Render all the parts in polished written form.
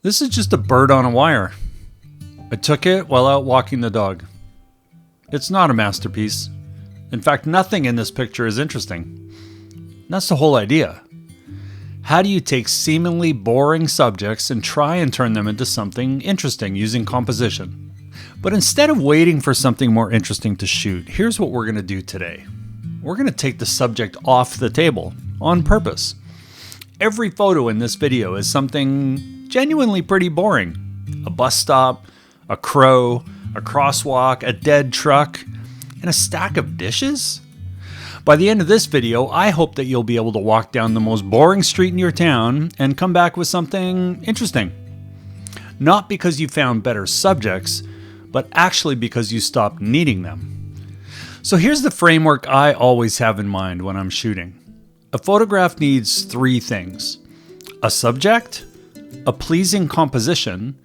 This is just a bird on a wire. I took it while out walking the dog. It's not a masterpiece. In fact, nothing in this picture is interesting. That's the whole idea. How do you take seemingly boring subjects and try and turn them into something interesting using composition? But instead of waiting for something more interesting to shoot, here's what we're going to do today. We're going to take the subject off the table on purpose. Every photo in this video is something genuinely pretty boring. A bus stop, a crow, a crosswalk, a dead truck, and a stack of dishes? By the end of this video, I hope that you'll be able to walk down the most boring street in your town and come back with something interesting. Not because you found better subjects, but actually because you stopped needing them. So here's the framework I always have in mind when I'm shooting. A photograph needs three things: a subject, a pleasing composition,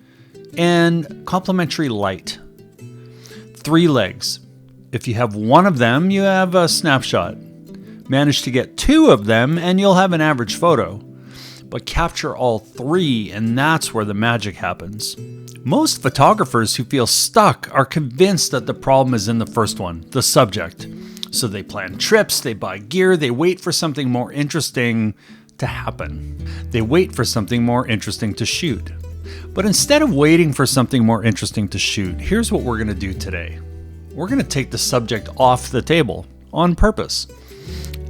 and complementary light. Three legs. If you have one of them, you have a snapshot. Manage to get two of them and you'll have an average photo. But capture all three and that's where the magic happens. Most photographers who feel stuck are convinced that the problem is in the first one, the subject. So they plan trips, they buy gear, they wait for something more interesting to happen. They wait for something more interesting to shoot. But instead of waiting for something more interesting to shoot, here's what we're going to do today. We're going to take the subject off the table on purpose.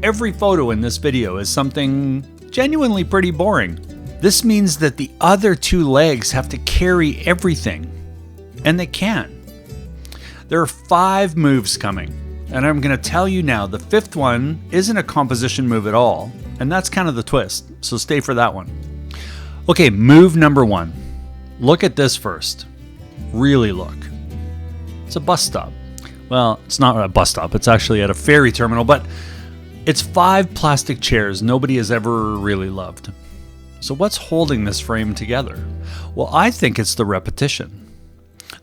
Every photo in this video is something genuinely pretty boring. This means that the other two legs have to carry everything, and they can. There are 5 moves coming, and I'm going to tell you now the 5th one isn't a composition move at all, and that's kind of the twist, so stay for that one. Okay, move number 1. Look at this first. Really look. It's a bus stop. Well, it's not a bus stop, it's actually at a ferry terminal, but it's 5 plastic chairs nobody has ever really loved. So what's holding this frame together? Well, I think it's the repetition.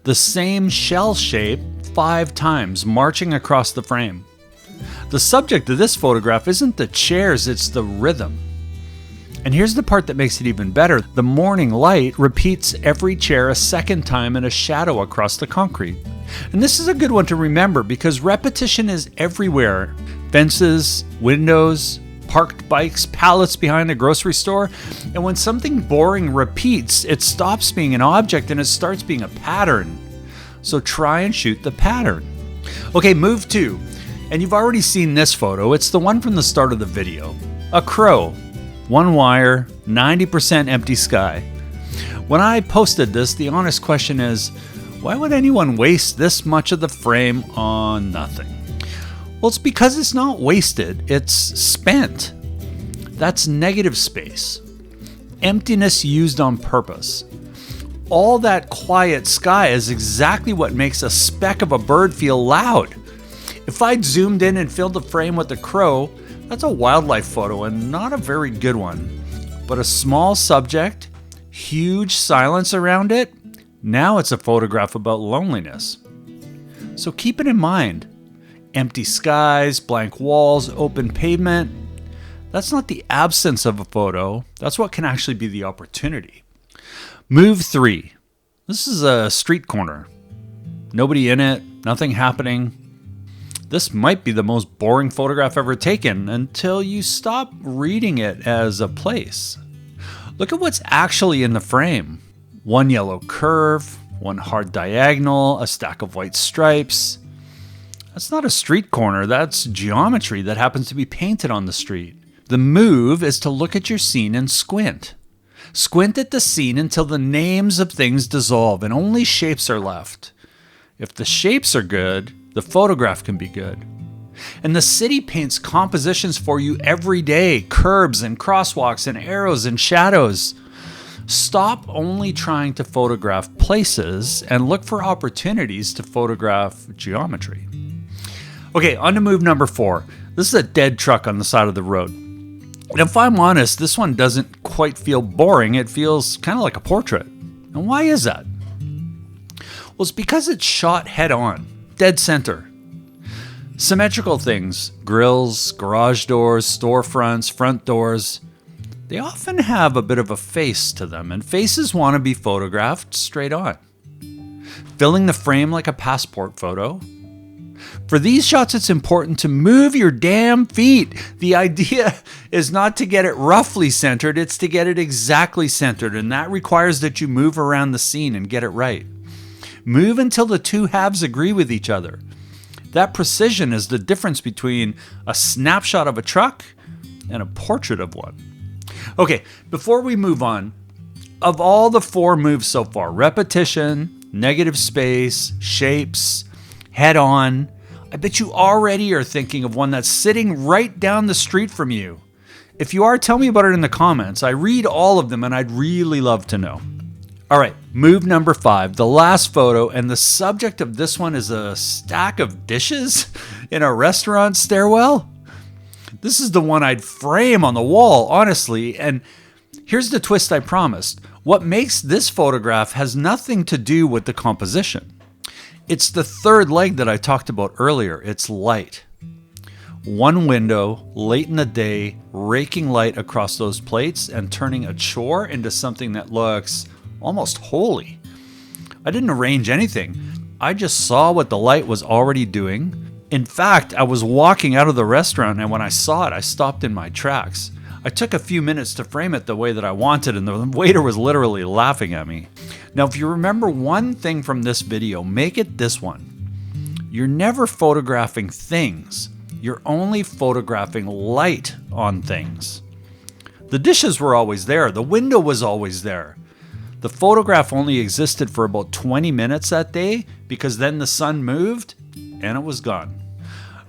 The same shell shape 5 times marching across the frame. The subject of this photograph isn't the chairs, it's the rhythm. And here's the part that makes it even better. The morning light repeats every chair a second time in a shadow across the concrete. And this is a good one to remember because repetition is everywhere. Fences, windows, parked bikes, pallets behind a grocery store. And when something boring repeats, it stops being an object and it starts being a pattern. So try and shoot the pattern. Okay, move 2. And you've already seen this photo. It's the one from the start of the video. A crow. 1 wire, 90% empty sky. When I posted this, the honest question is, why would anyone waste this much of the frame on nothing? Well, it's because it's not wasted, it's spent. That's negative space. Emptiness used on purpose. All that quiet sky is exactly what makes a speck of a bird feel loud. If I'd zoomed in and filled the frame with a crow, that's a wildlife photo and not a very good one. But a small subject, huge silence around it, now it's a photograph about loneliness. So keep it in mind. Empty skies, blank walls, open pavement. That's not the absence of a photo. That's what can actually be the opportunity. Move 3. This is a street corner. Nobody in it, nothing happening. This might be the most boring photograph ever taken until you stop reading it as a place. Look at what's actually in the frame. 1 yellow curve, 1 hard diagonal, a stack of white stripes. That's not a street corner, that's geometry that happens to be painted on the street. The move is to look at your scene and squint. Squint at the scene until the names of things dissolve and only shapes are left. If the shapes are good, the photograph can be good. And the city paints compositions for you every day, curbs and crosswalks and arrows and shadows. Stop only trying to photograph places and look for opportunities to photograph geometry. Okay, on to move number 4. This is a dead truck on the side of the road. And if I'm honest, this one doesn't quite feel boring. It feels kind of like a portrait. And why is that? Well, it's because it's shot head on, dead center. Symmetrical things, grills, garage doors, storefronts, front doors. they often have a bit of a face to them, and faces want to be photographed straight on, filling the frame like a passport photo. For these shots, it's important to move your damn feet. The idea is not to get it roughly centered, it's to get it exactly centered, and that requires that you move around the scene and get it right. Move until the two halves agree with each other. That precision is the difference between a snapshot of a truck and a portrait of one. Okay, before we move on, of all the 4 moves so far, repetition, negative space, shapes, head on, I bet you already are thinking of one that's sitting right down the street from you. If you are, tell me about it in the comments. I read all of them and I'd really love to know. All right, move number 5, the last photo, and the subject of this one is a stack of dishes in a restaurant stairwell. This is the one I'd frame on the wall, honestly, and here's the twist I promised. What makes this photograph has nothing to do with the composition. It's the third leg that I talked about earlier. It's light. One window, late in the day, raking light across those plates and turning a chore into something that looks almost holy. I didn't arrange anything. I just saw what the light was already doing. In fact, I was walking out of the restaurant, and when I saw it, I stopped in my tracks. I took a few minutes to frame it the way that I wanted, and the waiter was literally laughing at me. Now, if you remember one thing from this video, make it this one. You're never photographing things. You're only photographing light on things. The dishes were always there. The window was always there. The photograph only existed for about 20 minutes that day because then the sun moved and it was gone.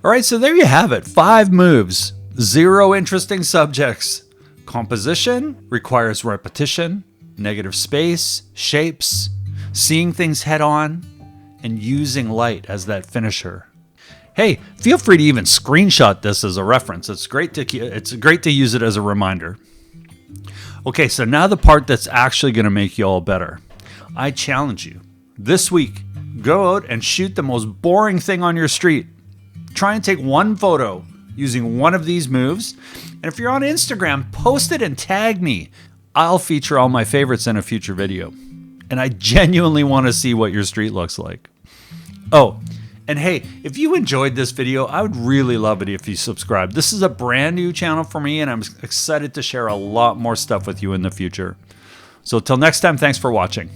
All right, so there you have it. 5 moves, 0 interesting subjects. Composition requires repetition, negative space, shapes, seeing things head on, and using light as that finisher. Hey, feel free to even screenshot this as a reference. It's great to use it as a reminder. Okay, so now the part that's actually going to make you all better. I challenge you. This week, go out and shoot the most boring thing on your street. Try and take one photo using one of these moves. And if you're on Instagram, post it and tag me. I'll feature all my favorites in a future video. And I genuinely want to see what your street looks like. Oh, and hey, if you enjoyed this video, I would really love it if you subscribe. This is a brand new channel for me, and I'm excited to share a lot more stuff with you in the future. So till next time, thanks for watching.